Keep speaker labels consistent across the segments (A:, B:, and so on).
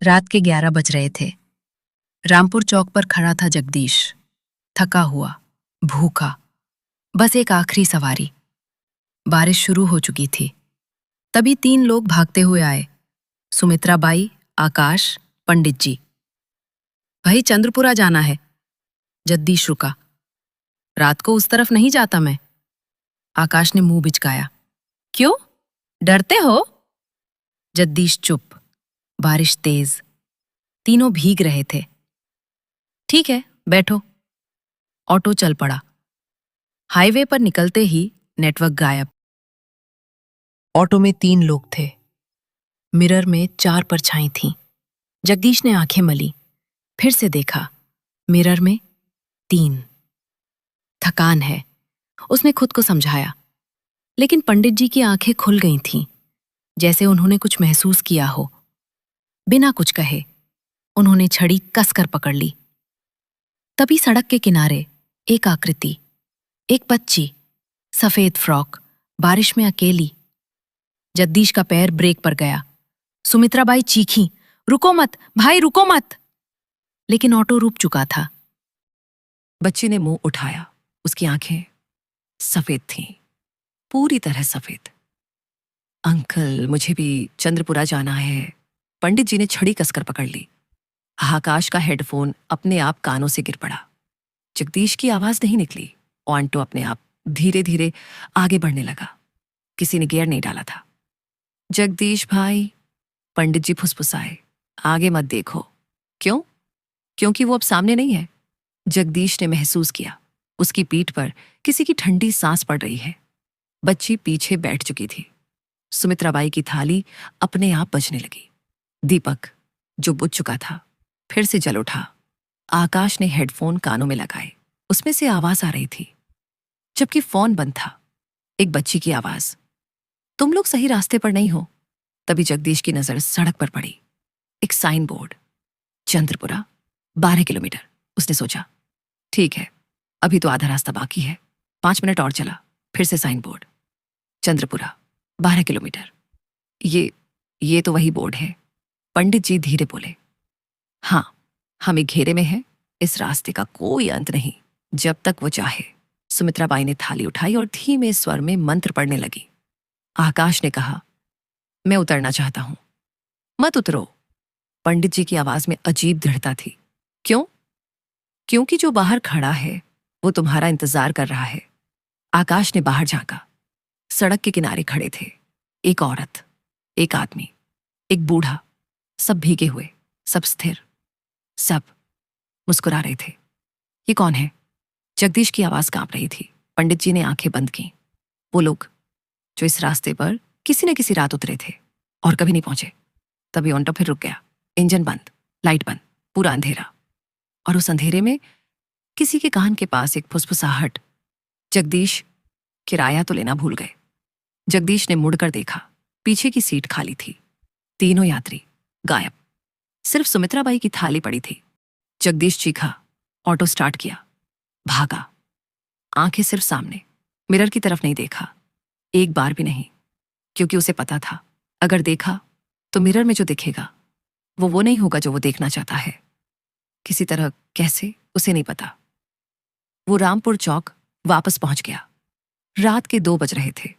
A: रात के 11 बज रहे थे। रामपुर चौक पर खड़ा था जगदीश, थका हुआ, भूखा, बस एक आखिरी सवारी। बारिश शुरू हो चुकी थी। तभी 3 लोग भागते हुए आए, सुमित्रा बाई, आकाश, पंडित जी। भाई चंद्रपुरा जाना है। जगदीश रुका। रात को उस तरफ नहीं जाता मैं। आकाश ने मुंह बिचकाया। क्यों, डरते हो? जगदीश चुप। बारिश तेज, तीनों भीग रहे थे। ठीक है, बैठो। ऑटो चल पड़ा। हाईवे पर निकलते ही नेटवर्क गायब। ऑटो में 3 लोग थे। मिरर में 4 परछाई थीं। जगदीश ने आंखें मली, फिर से देखा। मिरर में 3। थकान है, उसने खुद को समझाया। लेकिन पंडित जी की आंखें खुल गई थीं, जैसे उन्होंने कुछ महसूस किया हो। बिना कुछ कहे उन्होंने छड़ी कसकर पकड़ ली। तभी सड़क के किनारे एक आकृति, एक बच्ची, सफेद फ्रॉक, बारिश में अकेली। जगदीश का पैर ब्रेक पर गया। सुमित्रा बाई चीखीं, रुको मत, भाई रुको मत। लेकिन ऑटो रुक चुका था।
B: बच्ची ने मुंह उठाया। उसकी आंखें सफेद थीं, पूरी तरह सफेद। अंकल, मुझे भी चंद्रपुरा जाना है। पंडित जी ने छड़ी कसकर पकड़ ली। आकाश का हेडफोन अपने आप कानों से गिर पड़ा। जगदीश की आवाज नहीं निकली। ऑन्टो अपने आप धीरे धीरे आगे बढ़ने लगा। किसी ने गियर नहीं डाला था। जगदीश भाई, पंडित जी फुसफुसाए, आगे मत देखो। क्यों? क्योंकि वो अब सामने नहीं है। जगदीश ने महसूस किया, उसकी पीठ पर किसी की ठंडी सांस पड़ रही है। बच्ची पीछे बैठ चुकी थी। सुमित्राबाई की थाली अपने आप बजने लगी। दीपक, जो बुझ चुका था, फिर से जल उठा। आकाश ने हेडफोन कानों में लगाए। उसमें से आवाज आ रही थी, जबकि फोन बंद था। एक बच्ची की आवाज, तुम लोग सही रास्ते पर नहीं हो। तभी जगदीश की नजर सड़क पर पड़ी। एक साइन बोर्ड, चंद्रपुरा 12 किलोमीटर। उसने सोचा, ठीक है, अभी तो आधा रास्ता बाकी है। 5 मिनट और चला, फिर से साइन बोर्ड, चंद्रपुरा 12 किलोमीटर। ये तो वही बोर्ड है। पंडित जी धीरे बोले, हाँ, हम एक घेरे में हैं। इस रास्ते का कोई अंत नहीं, जब तक वो चाहे। सुमित्राबाई ने थाली उठाई और धीमे स्वर में मंत्र पढ़ने लगी। आकाश ने कहा, मैं उतरना चाहता हूं। मत उतरो। पंडित जी की आवाज में अजीब दृढ़ता थी। क्यों? क्योंकि जो बाहर खड़ा है वो तुम्हारा इंतजार कर रहा है। आकाश ने बाहर झांका। सड़क के किनारे खड़े थे एक औरत, एक आदमी, एक बूढ़ा, सब भीगे हुए, सब स्थिर, सब मुस्कुरा रहे थे। ये कौन है? जगदीश की आवाज कांप रही थी। पंडित जी ने आंखें बंद की। वो लोग जो इस रास्ते पर किसी न किसी रात उतरे थे और कभी नहीं पहुंचे। तभी ऑन्टो फिर रुक गया। इंजन बंद, लाइट बंद, पूरा अंधेरा। और उस अंधेरे में किसी के कान के पास एक फुसफुसाहट। जगदीश, किराया तो लेना भूल गए। जगदीश ने मुड़कर देखा। पीछे की सीट खाली थी। तीनों यात्री गायब। सिर्फ सुमित्राबाई की थाली पड़ी थी। जगदीश चीखा, ऑटो स्टार्ट किया, भागा। आंखें सिर्फ सामने, मिरर की तरफ नहीं देखा, एक बार भी नहीं। क्योंकि उसे पता था, अगर देखा तो मिरर में जो दिखेगा वो नहीं होगा जो वो देखना चाहता है। किसी तरह, कैसे, उसे नहीं पता। वो रामपुर चौक वापस पहुंच गया। रात के 2 बज रहे थे।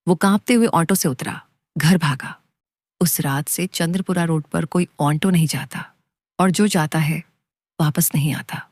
B: वो कांपते हुए ऑटो से उतरा, घर भागा। उस रात से चंद्रपुरा रोड पर कोई ऑटो नहीं जाता, और जो जाता है वापस नहीं आता।